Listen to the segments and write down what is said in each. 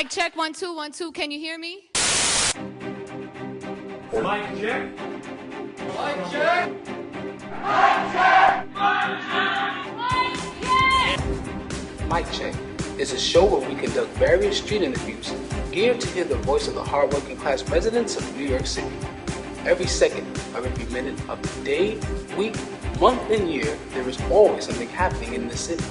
Mic check, 1 2 1 2. Can you hear me? Mic check. Mic check. Mic Check is a show where we conduct various street interviews geared to hear the voice of the hardworking class residents of New York City. Every second of every minute of the day, week, month, and year, there is always something happening in the city.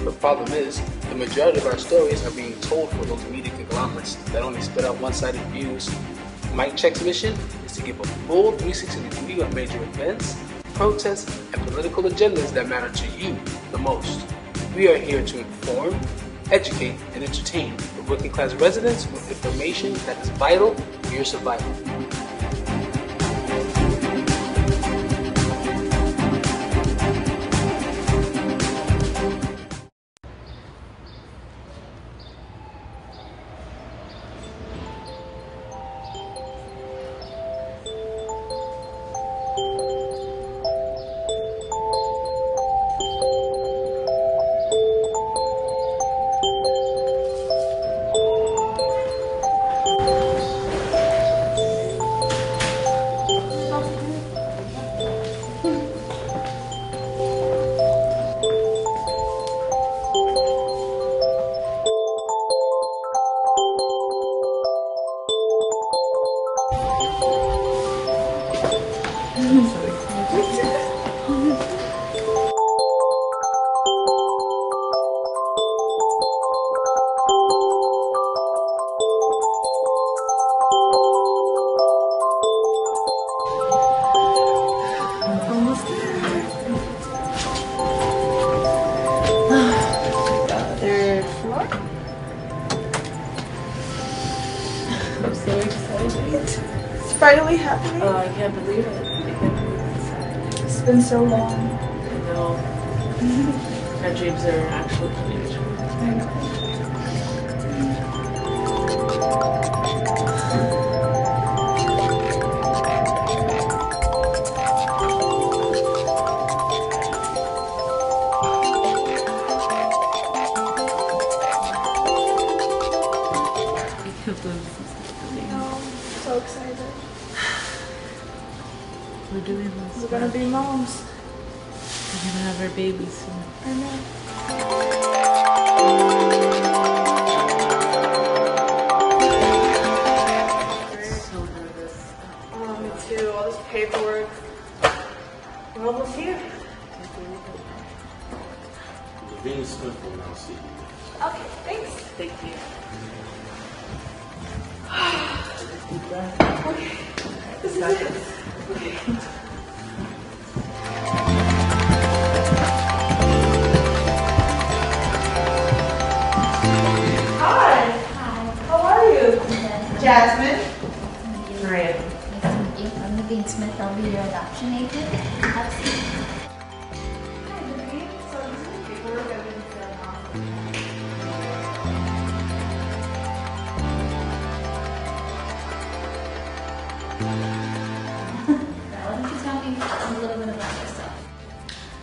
The problem is, the majority of our stories are being told for those media conglomerates that only spit out one-sided views. Mic Check's mission is to give a full 360 degree on major events, protests, and political agendas that matter to you the most. We are here to inform, educate, and entertain the working class residents with information that is vital for your survival. Third floor. I'm so excited. It's finally happening. Oh, I can't believe it. I can't believe It's been so long. it. I know. Our dreams are actually coming true. I know. I can't believe this is happening. I'm so excited. We're doing this. We're gonna be moms. We're gonna have our baby soon. I know. So nervous. Oh, me too. All this paperwork. We're almost here. Can't believe it. Lavina Smith will now see you. Okay, thanks. Thank you. Okay. This is it. Hi. How are you? Jasmine. Maria. Nice to meet you. I'm Naveen Smith. I'll be your adoption agent. Have a seat. Hi, Naveen. So this is the paperwork I've been filling out. Why don't you tell me a little bit about yourself?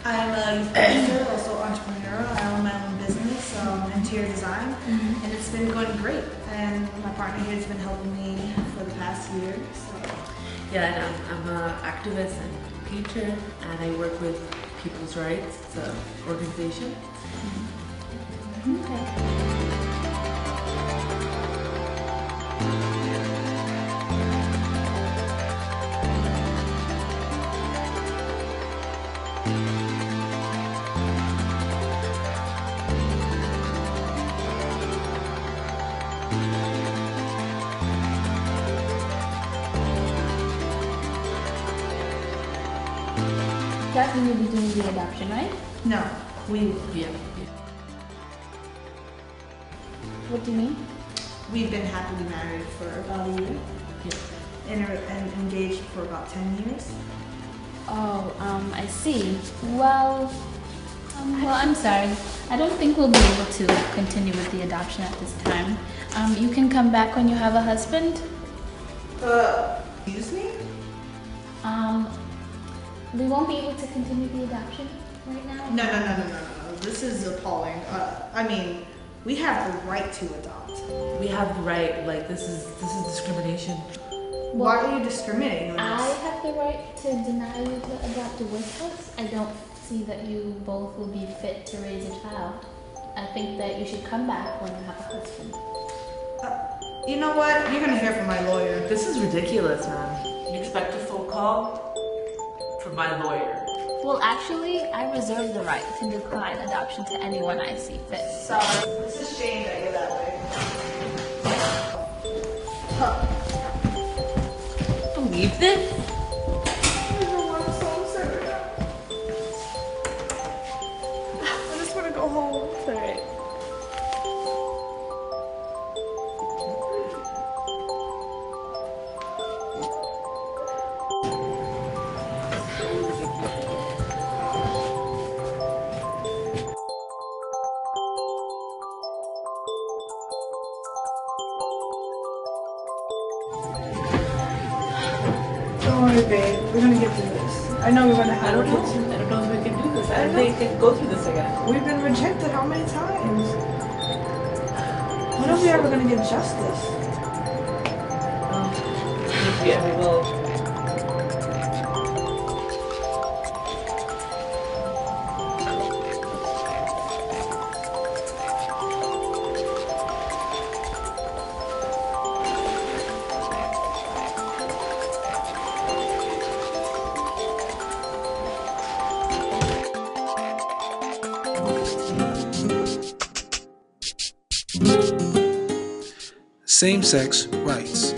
I'm a youth pastor, also entrepreneur. I own my own business, interior design, and it's been going great. And my partner here has been helping me for the past year. So Yeah, and I'm an activist and teacher, and I work with People's Rights. It's an organization. Okay. Jasmine, you'll be doing the adoption, right? no, we Yeah. What do you mean? we've been happily married for about a year, Yeah. and engaged for about 10 years. Oh, I see. Well, I'm sorry. I don't think we'll be able to continue with the adoption at this time. You can come back when you have a husband. Excuse me? We won't be able to continue the adoption right now. No. This is appalling. I mean, we have the right to adopt. We have the right, like this is discrimination. Why are you discriminating I us? have the right to deny you to adopt with us. I don't see that you both will be fit to raise a child. I think that you should come back when you have a husband. You know what? You're gonna hear from my lawyer. This is ridiculous, man. You expect a phone call from my lawyer. Well, actually, I reserve the right to decline adoption to anyone I see fit. Sorry. It's a shame that you're that way. Huh. Believe this? I just want to go home. It's alright. Don't worry, babe. We're gonna get through this. I know we're gonna I have don't kids. know. I don't know if we can do this. I I don't think we can go through this again. We've been rejected how many times? When are we ever gonna get justice? Yeah, we will. Same-sex rights.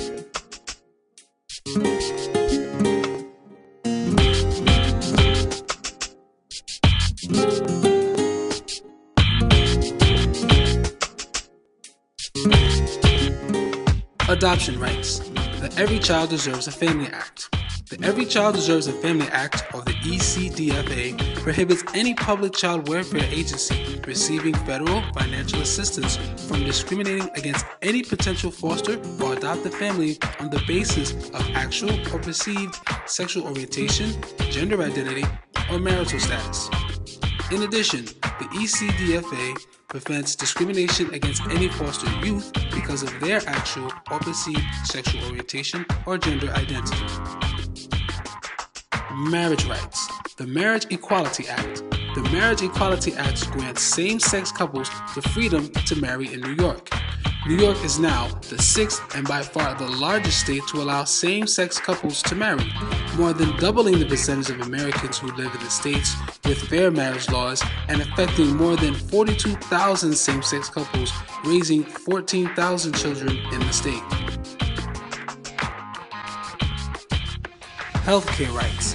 Adoption rights. The Every Child Deserves a Family Act. The Every Child Deserves a Family Act, or the ECDFA, prohibits any public child welfare agency receiving federal financial assistance from discriminating against any potential foster or adoptive family on the basis of actual or perceived sexual orientation, gender identity, or marital status. In addition, the ECDFA prevents discrimination against any foster youth because of their actual or perceived sexual orientation or gender identity. Marriage rights. The Marriage Equality Act. The Marriage Equality Act grants same-sex couples the freedom to marry in New York. New York is now the sixth and by far the largest state to allow same-sex couples to marry, more than doubling the percentage of Americans who live in the states with fair marriage laws and affecting more than 42,000 same-sex couples, raising 14,000 children in the state. Healthcare rights.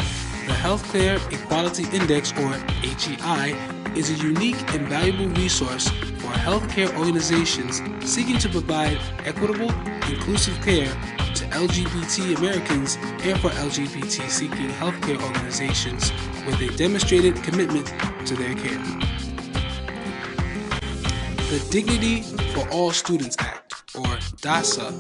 The Healthcare Equality Index, or HEI, is a unique and valuable resource for healthcare organizations seeking to provide equitable, inclusive care to LGBT Americans and for LGBT-seeking healthcare organizations with a demonstrated commitment to their care. The Dignity for All Students Act, or DASA.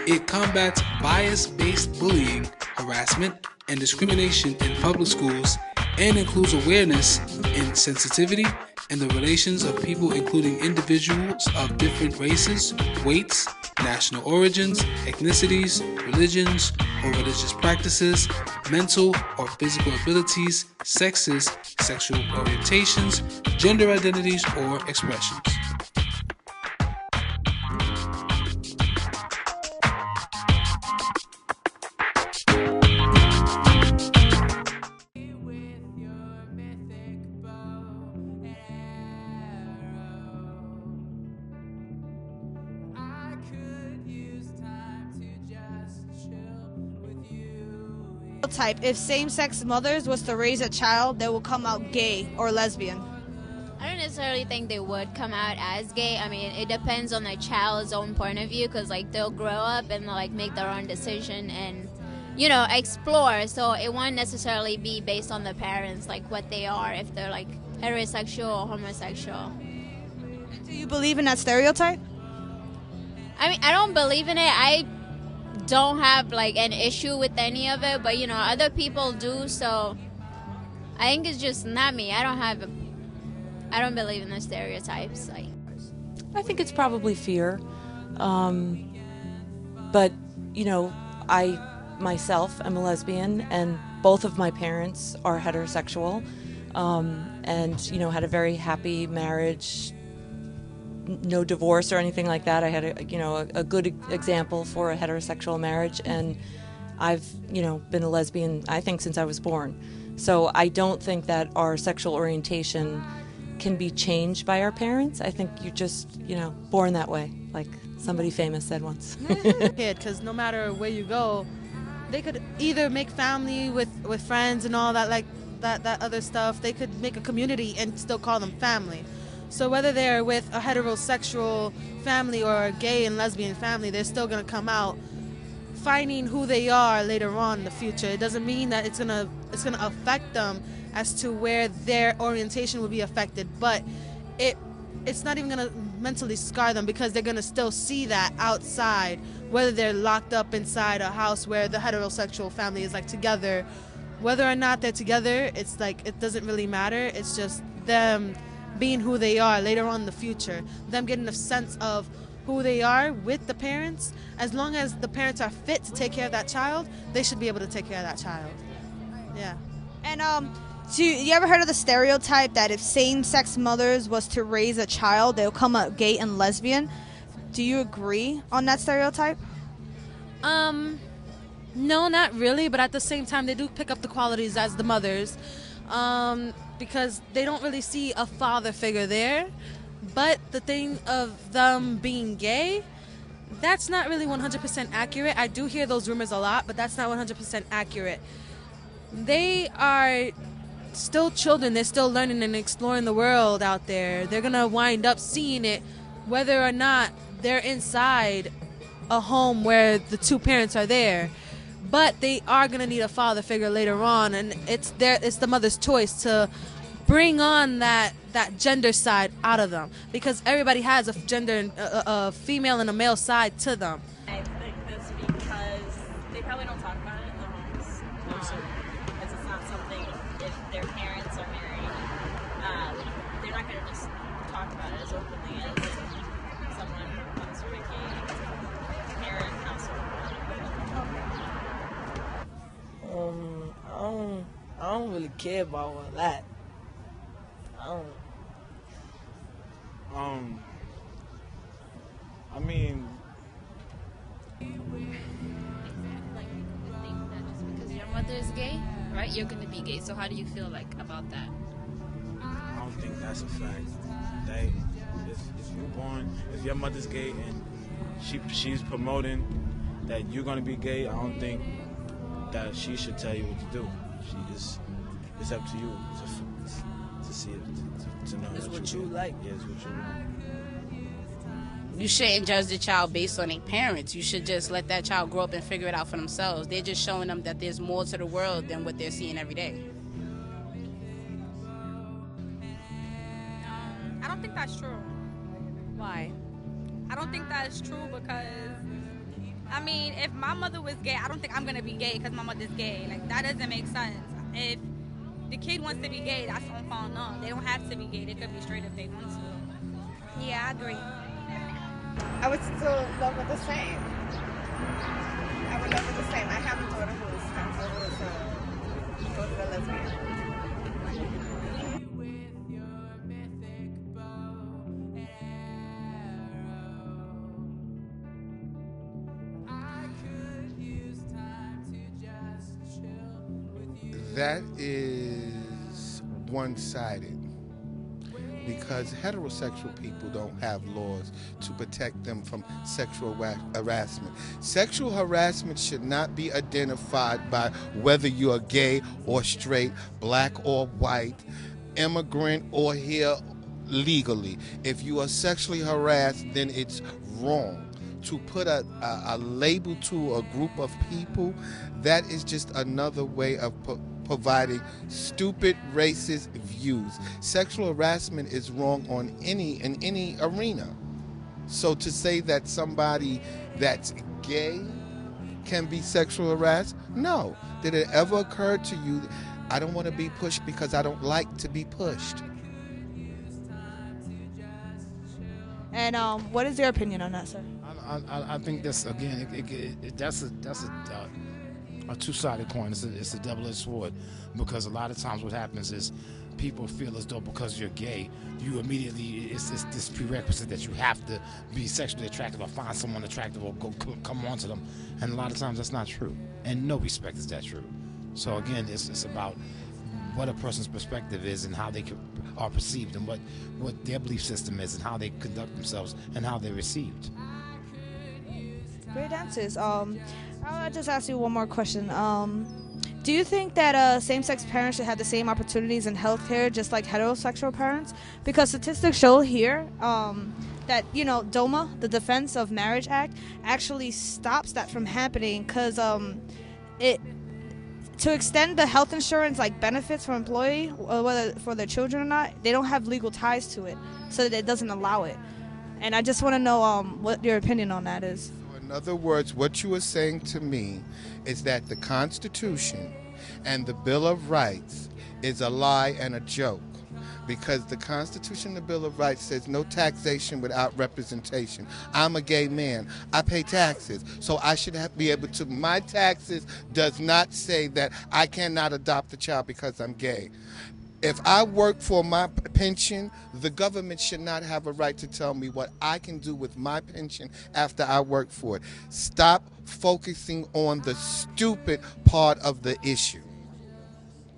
It combats bias-based bullying, harassment, and discrimination in public schools and includes awareness in sensitivity and the relations of people, including individuals of different races, weights, national origins, ethnicities, religions or religious practices, mental or physical abilities, sexes, sexual orientations, gender identities, or expressions. Type if same-sex mothers was to raise a child that will come out gay or lesbian. I don't necessarily think they would come out as gay. I mean, it depends on the child's own point of view, because like they'll grow up and like make their own decision and, you know, explore. So it won't necessarily be based on the parents, like what they are, if they're like heterosexual or homosexual. Do you believe in that stereotype? I mean, I don't believe in it. I don't have like an issue with any of it, but you know, other people do, so I think it's just not me. I don't believe in the stereotypes. Like, I think it's probably fear. But, you know, I myself am a lesbian, and both of my parents are heterosexual, and, you know, had a very happy marriage, no divorce or anything like that. I had a good example for a heterosexual marriage, and I've, you know, been a lesbian, I think, since I was born. So I don't think that our sexual orientation can be changed by our parents. I think you're just, you know, born that way, like somebody famous said once. Because no matter where you go, they could either make family with friends and all that, like that other stuff. They could make a community and still call them family. So whether they're with a heterosexual family or a gay and lesbian family, they're still going to come out finding who they are later on in the future. It doesn't mean that it's gonna affect them as to where their orientation will be affected, but it's not even gonna mentally scar them, because they're gonna still see that outside, whether they're locked up inside a house where the heterosexual family is like together. Whether or not they're together, it's like it doesn't really matter. It's just them being who they are later on in the future, them getting a sense of who they are with the parents. As long as the parents are fit to take care of that child, they should be able to take care of that child. Yeah. And so you ever heard of the stereotype that if same-sex mothers was to raise a child, they'll come out gay and lesbian? Do you agree on that stereotype? No, not really, but at the same time, they do pick up the qualities as the mothers, because they don't really see a father figure there. But the thing of them being gay, that's not really 100% accurate. I do hear those rumors a lot, but that's not 100% accurate. They are still children. They're still learning and exploring the world out there. They're going to wind up seeing it whether or not they're inside a home where the two parents are there. But they are going to need a father figure later on, and it's the mother's choice to bring on that gender side out of them, because everybody has a gender, a female and a male side to them. I think this because they probably don't talk about it in their homes. Because it's not something, if their parents are married, they're not going to just talk about it as openly as someone who comes from a gay parent household. I don't really care about all that. I mean, Like, you think that just because your mother is gay, right, you're going to be gay. So how do you feel like about that? I don't think that's a fact. If you're born, if your mother's gay and she's promoting that you're gonna be gay, I don't think that she should tell you what to do. It's up to you to see it, to know It's what you do. like. Yeah, it's what you want. You shouldn't judge the child based on their parents. You should just let that child grow up and figure it out for themselves. They're just showing them that there's more to the world than what they're seeing every day. I don't think that's true. Why? I don't think that's true because, I mean, if my mother was gay, I don't think I'm going to be gay because my mother's gay. Like, that doesn't make sense. If the kid wants to be gay, that's on phone. No, they don't have to be gay. They could be straight if they want to. Yeah, I agree. I would still love her the same. I would love her the same. I have a daughter who is a lesbian. That is one-sided because heterosexual people don't have laws to protect them from sexual harassment. Sexual harassment should not be identified by whether you're gay or straight, black or white, immigrant or here legally. If you are sexually harassed, then it's wrong. To put a label to a group of people, that is just another way of providing stupid racist views. Sexual harassment is wrong in any arena. So to say that somebody that's gay can be sexual harassed, no. Did it ever occur to you, I don't want to be pushed because I don't like to be pushed? And what is your opinion on that, sir? I think that's, again, that's a two-sided coin. It's a double-edged sword, because a lot of times what happens is people feel as though because you're gay, you immediately, it's this prerequisite that you have to be sexually attractive or find someone attractive or come on to them, and a lot of times that's not true. And no respect is that true. So again, it's about what a person's perspective is and how they are perceived, and what their belief system is and how they conduct themselves and how they're received. Great answers. I'll just ask you one more question. Do you think that same-sex parents should have the same opportunities in healthcare just like heterosexual parents? Because statistics show here that, DOMA, the Defense of Marriage Act, actually stops that from happening, because to extend the health insurance benefits for employee, whether for their children or not, they don't have legal ties to it, so that it doesn't allow it. And I just want to know what your opinion on that is. In other words, what you are saying to me is that the Constitution and the Bill of Rights is a lie and a joke, because the Constitution and the Bill of Rights says no taxation without representation. I'm a gay man. I pay taxes, so I should be able to. My taxes does not say that I cannot adopt a child because I'm gay. If I work for my pension, the government should not have a right to tell me what I can do with my pension after I work for it. Stop focusing on the stupid part of the issue.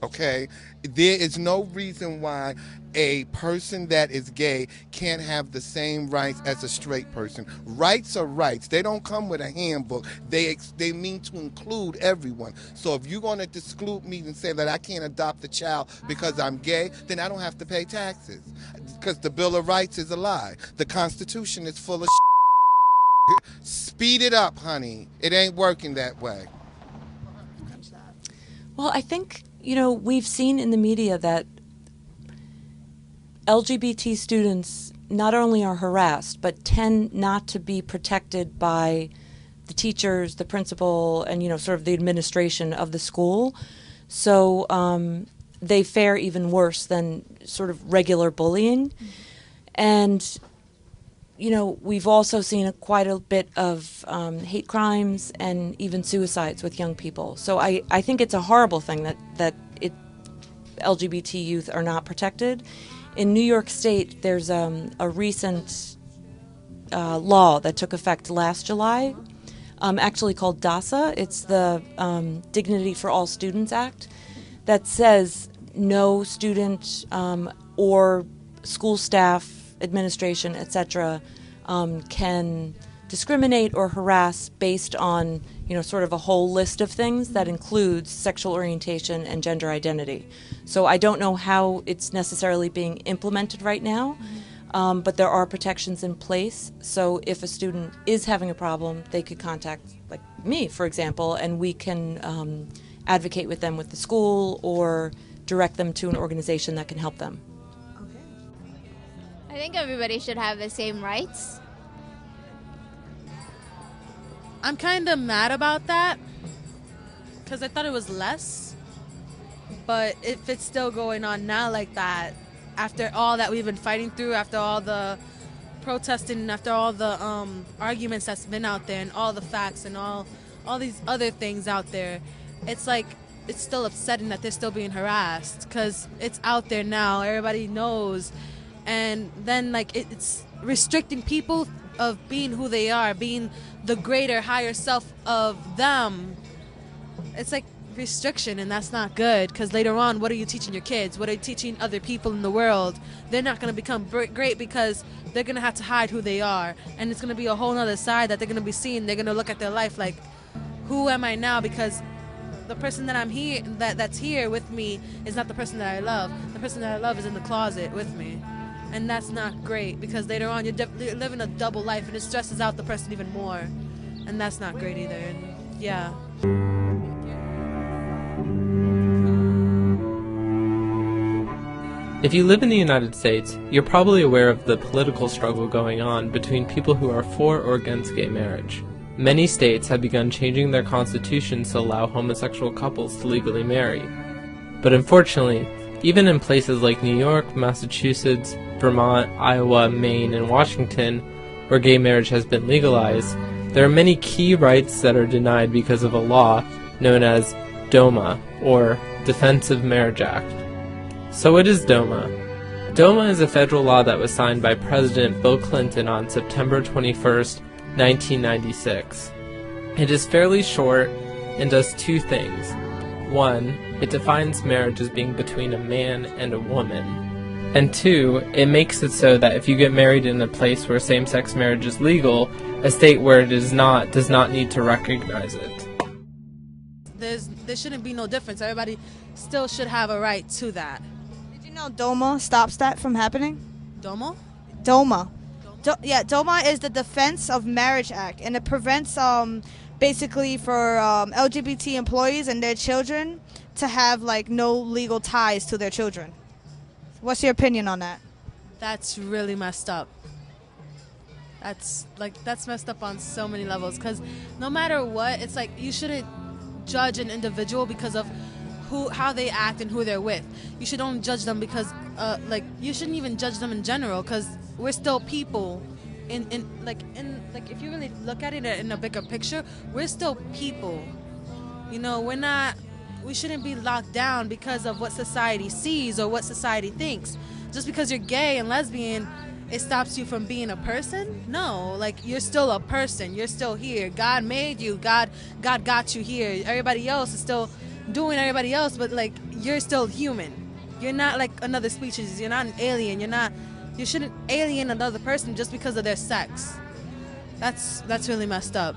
Okay? There is no reason why a person that is gay can't have the same rights as a straight person. Rights are rights. They don't come with a handbook. They mean to include everyone. So if you're going to exclude me and say that I can't adopt a child because I'm gay, then I don't have to pay taxes, because the Bill of Rights is a lie. The Constitution is full of Speed it up, honey. It ain't working that way. Well, I think, we've seen in the media that LGBT students not only are harassed, but tend not to be protected by the teachers, the principal, and, sort of the administration of the school. So they fare even worse than sort of regular bullying. And, we've also seen quite a bit of hate crimes and even suicides with young people. So I think it's a horrible thing that LGBT youth are not protected. In New York State, there's a recent law that took effect last July, actually called DASA. It's the Dignity for All Students Act, that says no student or school staff, administration, etc., can discriminate or harass based on, sort of a whole list of things that includes sexual orientation and gender identity. So I don't know how it's necessarily being implemented right now, but there are protections in place. So if a student is having a problem, they could contact, me, for example, and we can advocate with them with the school or direct them to an organization that can help them. I think everybody should have the same rights. I'm kind of mad about that, because I thought it was less. But if it's still going on now like that, after all that we've been fighting through, after all the protesting, after all the arguments that's been out there, and all the facts and all these other things out there, it's still upsetting that they're still being harassed, because it's out there now. Everybody knows. And then it's restricting people of being who they are, being the greater, higher self of them. It's restriction, and that's not good, because later on, what are you teaching your kids? What are you teaching other people in the world? They're not going to become great, because they're going to have to hide who they are, and it's going to be a whole other side that they're going to be seeing. They're going to look at their life like, who am I now? Because the person that I'm here, that's here with me, is not the person that I love. The person that I love is in the closet with me. And that's not great, because later on you're living a double life, and it stresses out the person even more. And that's not great either. And yeah. If you live in the United States, you're probably aware of the political struggle going on between people who are for or against gay marriage. Many states have begun changing their constitutions to allow homosexual couples to legally marry. But unfortunately, even in places like New York, Massachusetts, Vermont, Iowa, Maine, and Washington, where gay marriage has been legalized, there are many key rights that are denied because of a law known as DOMA, or Defense of Marriage Act. So what is DOMA? DOMA is a federal law that was signed by President Bill Clinton on September 21st, 1996. It is fairly short and does two things. One, it defines marriage as being between a man and a woman. And two, it makes it so that if you get married in a place where same-sex marriage is legal, a state where it is not does not need to recognize it. There shouldn't be no difference. Everybody still should have a right to that. Did you know DOMA stops that from happening? DOMA? DOMA. DOMA is the Defense of Marriage Act, and it prevents basically for LGBT employees and their children to have like no legal ties to their children. What's your opinion on that? That's really messed up. That's messed up on so many levels, because no matter what, it's like you shouldn't judge an individual because of how they act and who they're with. You should only judge them because you shouldn't even judge them in general, because we're still people. If you really look at it in a bigger picture, we're still people. You know, we shouldn't be locked down because of what society sees or what society thinks. Just because you're gay and lesbian, it stops you from being a person? No, like, you're still a person. You're still here. God made you. God got you here. Everybody else is still doing everybody else, but like, you're still human. You're not like another species. You're not an alien. You shouldn't alien another person just because of their sex. That's really messed up.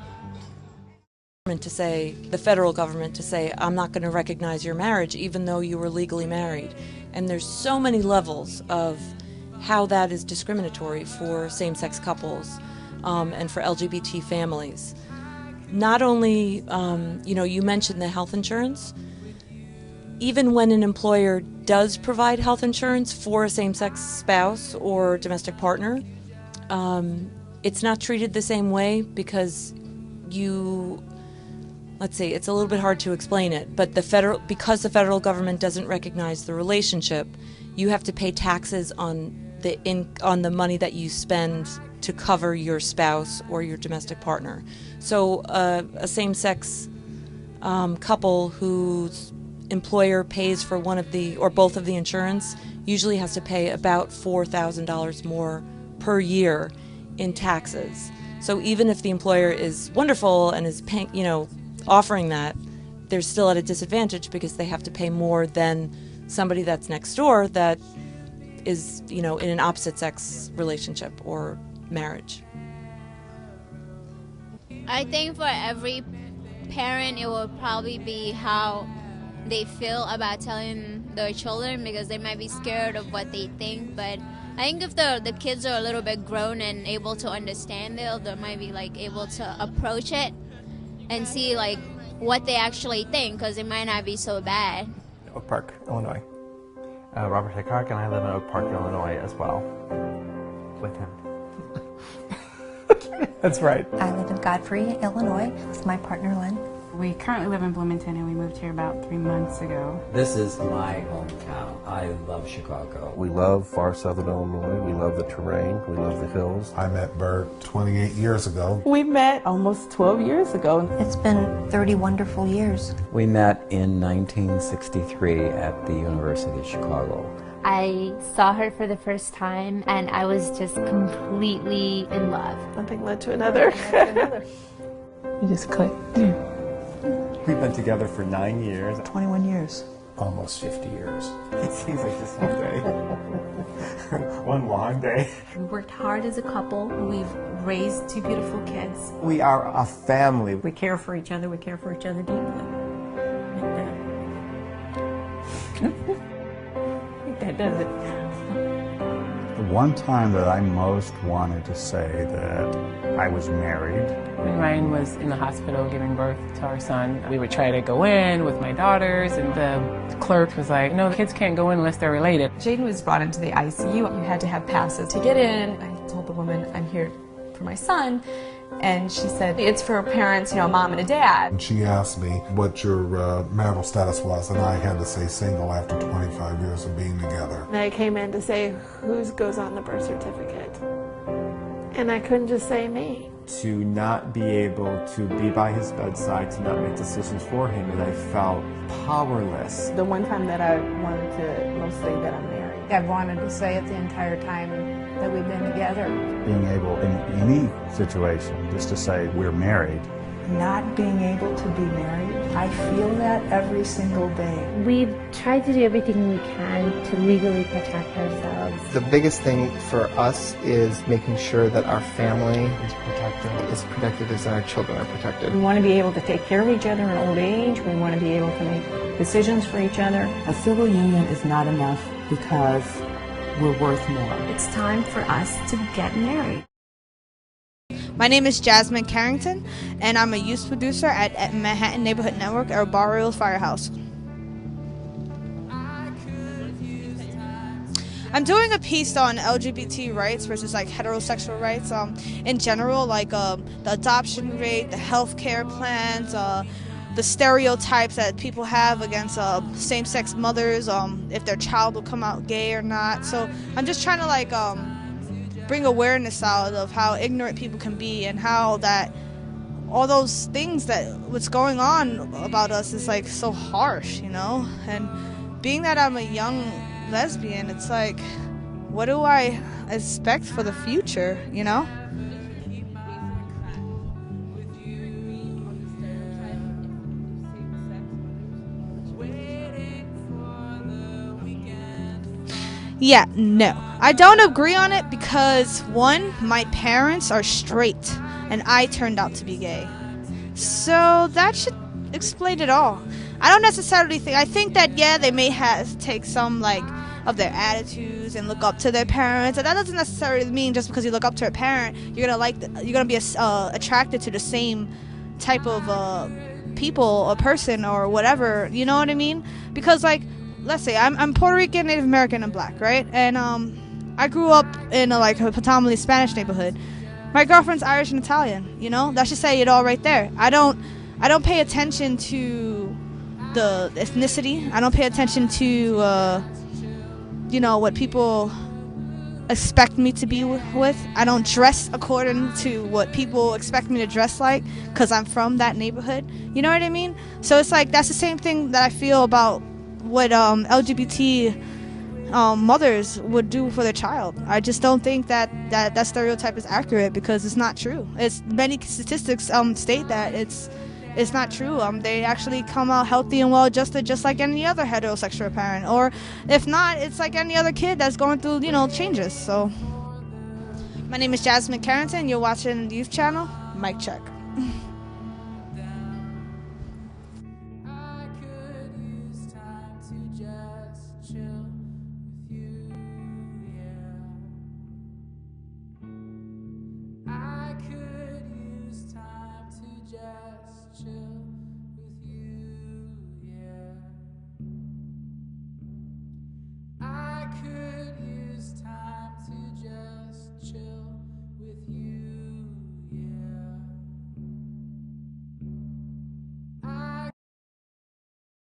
The federal government to say, I'm not going to recognize your marriage even though you were legally married. And there's so many levels of how that is discriminatory for same-sex couples and for LGBT families. Not only, you mentioned the health insurance. Even when an employer does provide health insurance for a same-sex spouse or domestic partner, it's not treated the same way because it's a little bit hard to explain it, but because the federal government doesn't recognize the relationship, you have to pay taxes on the money that you spend to cover your spouse or your domestic partner. So a same-sex couple whose employer pays for one of the or both of the insurance usually has to pay about $4,000 more per year in taxes. So even if the employer is wonderful and is paying, offering that, they're still at a disadvantage because they have to pay more than somebody that's next door that is, in an opposite sex relationship or marriage. I think for every parent, it will probably be how they feel about telling their children, because they might be scared of what they think. But I think if the kids are a little bit grown and able to understand it, they might be like able to approach it and see like what they actually think, because it might not be so bad. Oak Park, Illinois. Robert Hickok, and I live in Oak Park, Illinois as well. With him. That's right. I live in Godfrey, Illinois with my partner Lynn. We currently live in Bloomington, and we moved here about 3 months ago. This is my hometown. I love Chicago. We love far southern Illinois. We love the terrain. We love the hills. I met Bert 28 years ago. We met almost 12 years ago. It's been 30 wonderful years. We met in 1963 at the University of Chicago. I saw her for the first time, and I was just completely in love. One thing led to another. You just clicked. We've been together for 9 years. 21 years. Almost 50 years. It seems like just one day. One long day. We worked hard as a couple. We've raised 2 beautiful kids. We are a family. We care for each other. We care for each other deeply. That does it. The one time that I most wanted to say that I was married. When Ryan was in the hospital giving birth to our son, we would try to go in with my daughters, and the clerk was like, no, kids can't go in unless they're related. Jaden was brought into the ICU. You had to have passes to get in. I told the woman, I'm here for my son. And she said, it's for parents, a mom and a dad. And she asked me what your marital status was, and I had to say single after 25 years of being together. And I came in to say, whose goes on the birth certificate? And I couldn't just say me. To not be able to be by his bedside, to not make decisions for him, and I felt powerless. The one time that I wanted to most say that I'm married. I've wanted to say it the entire time that we've been together. Being able in any situation just to say we're married. Not being able to be married, I feel that every single day. We've tried to do everything we can to legally protect ourselves. The biggest thing for us is making sure that our family is protected as our children are protected. We want to be able to take care of each other in old age. We want to be able to make decisions for each other. A civil union is not enough because we're worth more. It's time for us to get married. My name is Jasmine Carrington, and I'm a youth producer at Manhattan Neighborhood Network or Barrio Firehouse. I'm doing a piece on LGBT rights versus like heterosexual rights. In general, like the adoption rate, the healthcare plans, the stereotypes that people have against same-sex mothers, if their child will come out gay or not. So I'm just trying to like bring awareness out of how ignorant people can be and how that all those things that what's going on about us is like so harsh, you know. And being that I'm a young lesbian, it's like, what do I expect for the future, you know? Yeah, no. I don't agree on it because, one, my parents are straight and I turned out to be gay. So that should explain it all. I don't necessarily think, I think that, yeah, they may take some, like, of their attitudes and look up to their parents. And that doesn't necessarily mean just because you look up to a parent, you're gonna be attracted to the same type of people or person or whatever, you know what I mean? Because, like, let's say I'm Puerto Rican, Native American, and black, right? And I grew up in a predominantly Spanish neighborhood. My girlfriend's Irish and Italian, you know? That should say it all right there. I don't pay attention to the ethnicity. I don't pay attention to what people expect me to be with. I don't dress according to what people expect me to dress like because I'm from that neighborhood. You know what I mean? So it's like that's the same thing that I feel about what LGBT mothers would do for their child. I just don't think that stereotype is accurate because it's not true. It's many statistics state that it's not true. They actually come out healthy and well adjusted just like any other heterosexual parent, or if not, it's like any other kid that's going through changes. So my name is Jasmine Carrington. You're watching the Youth Channel. Mic check.